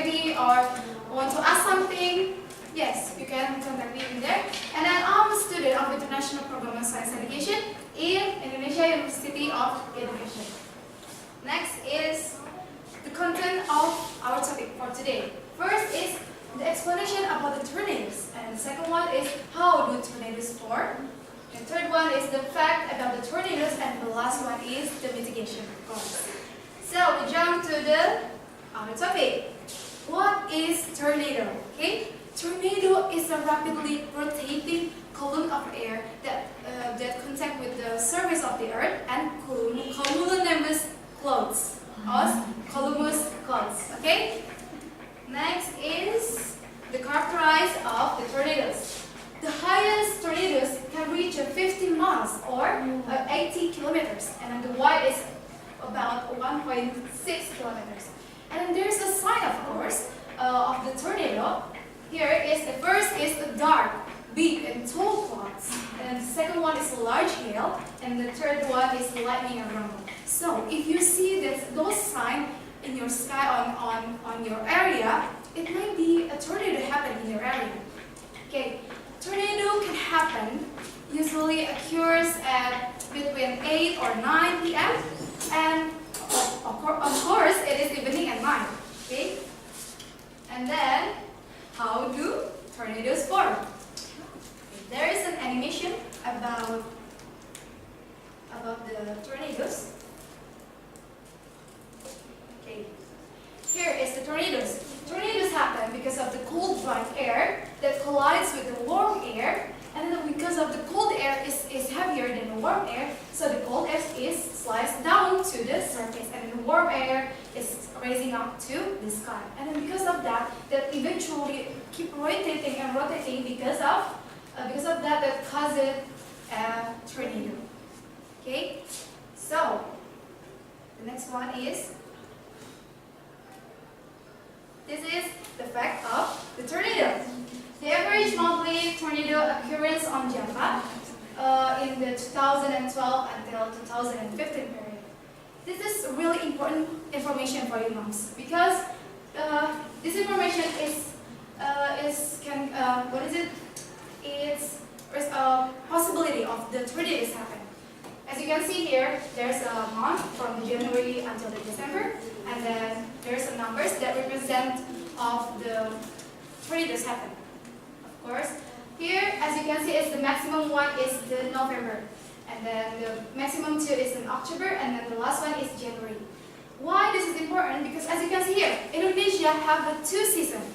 ready or want to ask something, yes, you can contact me in there. And then I'm a student of International Program of Science Education in Indonesia University of Education. Next is the content of our topic for today. First is the explanation about the tornadoes, and the second one is how do tornadoes form. The third one is the fact about the tornadoes, and the last one is the mitigation costs. So we jump to our topic. What is tornado? Okay, tornado is a rapidly rotating column of air that contact with the surface of the earth and cumulonimbus clouds, or cumulus clouds. Okay. Next is the characteristics of the tornadoes. The highest tornadoes can reach 50 miles or 80 kilometers, and then the wide is about 1.6 kilometers. And then there's a sign, of course, of the tornado. Here is the first is a dark, big, and tall clouds, and the second one is large hail, and the third one is lightning and rumble. So if you see those signs in your sky on your area, it might be a tornado happen in your area. Okay, tornado can happen, usually occurs at between 8 or 9 p.m. and of course it is evening at night. Okay, and then how do tornadoes form? There is an animation about the tornadoes. Okay, here is the tornadoes. Tornadoes happen because of the cold dry air that collides with the warm air, and then because of the cold air is heavier than the warm air, so the cold air is sliced down to the surface, and then the warm air is raising up to the sky. And then because of that eventually keep rotating and rotating because of that causes a tornado. Okay, so the next one is. This is the fact of the tornado. The average monthly tornado occurrence on Java in the 2012 until 2015 period. This is really important information for you moms, because this information is It's a possibility of the tornadoes happen. As you can see here, there's a month from January until December, and then there's some numbers that represent of the tornadoes happen. Of course, here, as you can see, is the maximum one is the November, and then the maximum two is in October, and then the last one is January. Why this is important? Because as you can see here, Indonesia have the two seasons,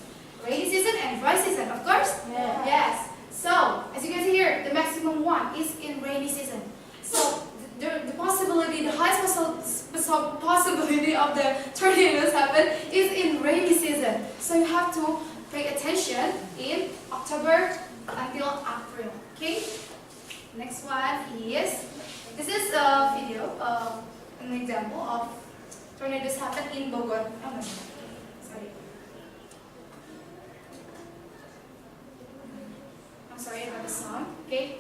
rainy season and dry season. Of course, yeah. Yes. So as you can see here, the maximum one is in rainy season. So the possibility, the highest possibility of the tornadoes happen is in rainy season. So you have to pay attention in October until April. Okay. Next one is, this is a video, an example of tornadoes happen in Bogor. Oh no, sorry. I'm sorry about the sound. Okay.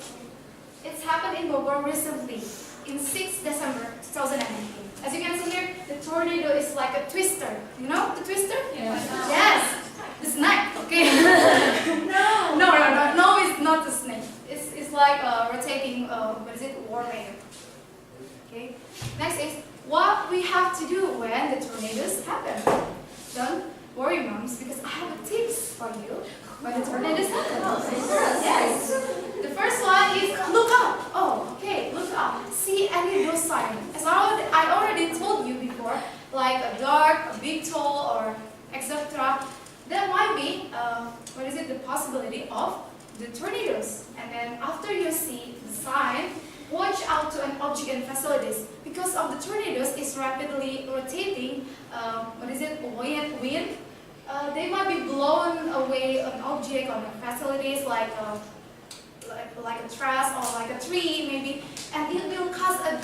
It's happened in Bogor recently, in 6 December 2019. As you can see here, the tornado is like a twister. You know the twister? Yeah. Yes. The snake. Okay. No, it's not the snake. It's like rotating, warm air. Okay. Next is what we have to do when the tornadoes happen. Don't worry, moms, because I have a tips for you when the tornadoes happen. Yes. The first one is look up. Oh, okay, look up. See any of those signs. As I already told you before, like a dark, a big, tall, or etc. There might be the possibility of the tornadoes. And then after you see the sign, watch out to an object and facilities, because of the tornadoes is rapidly rotating. Wind. They might be blown away an object on facilities like a trash or like a tree maybe, and it will cause an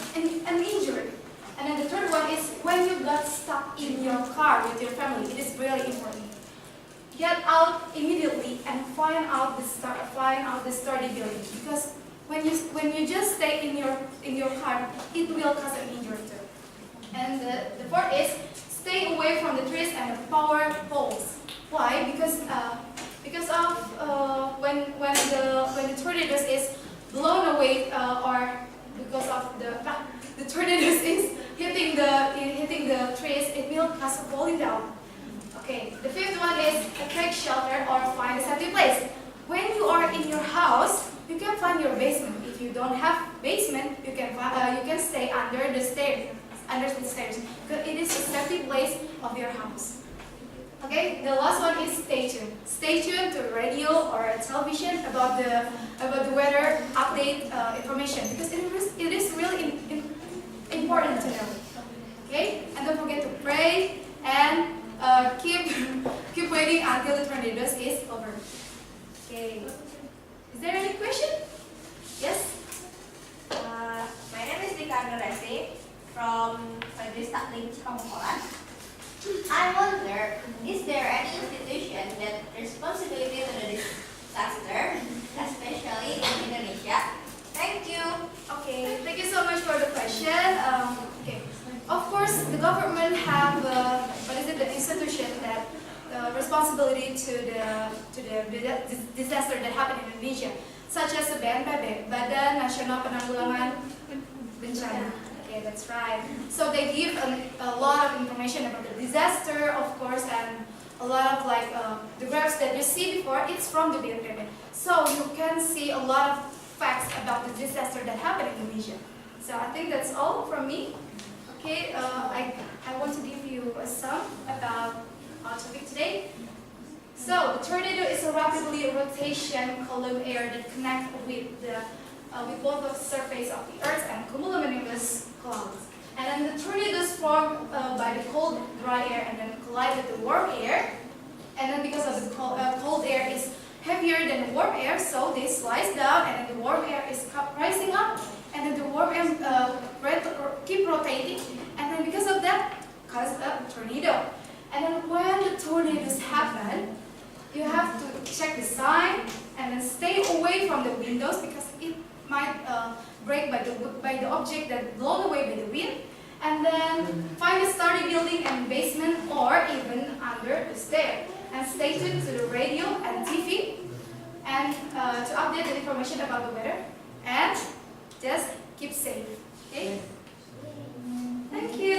injury. And then the third one is when you got stuck in your car with your family. It is really important. Get out immediately and find out the sturdy building, because when you just stay in your car, it will cause an injury too. And the fourth is stay away from the trees and the power poles. Why? Because of when the tornadoes is blown away or because of the tornadoes is hitting the trees, it will cause falling down. Okay. The fifth one is take shelter or find a safety place. When you are in your house, you can find your basement. If you don't have basement, you can stay under the stairs. Because it is a safety place of your house. Okay, the last one is stay tuned. Stay tuned to radio or television about the weather update information because it is really important to know. Okay, and don't forget to pray and keep waiting until the tornadoes is over. Okay, is there any question? Yes. My name is Ricardo Resi from Frederick Stakling, Cikamongkolan. I wonder, is there any institution that responsibility to the disaster, especially in Indonesia? Thank you. Okay, thank you so much for the question. Okay, of course, the government have the institution that responsibility to the disaster that happened in Indonesia, such as the BNPB, Badan Nasional Penanggulangan Bencana. Okay, that's right. So they give a lot of information about the disaster, of course, and a lot of the graphs that you see before, it's from the BNPB. So you can see a lot of facts about the disaster that happened in Indonesia. So I think that's all from me. Okay, I want to give you a sum about our topic today. So the tornado is a rapidly rotation column air that connects with both the surface of the Earth and cumulonimbus clouds. And then the tornadoes form by the cold, dry air and then collide with the warm air. And then because of the cold air is heavier than the warm air, so they slice down and then the warm air is rising up. And then the warm air keep rotating. And then because of that, cause a tornado. And then when the tornadoes happen, you have to check the sign and then stay away from the windows because it might break by the object that blown away by the wind, and then find a sturdy building and basement or even under the stair. And stay tuned to the radio and TV and to update the information about the weather. And just keep safe. Okay? Thank you.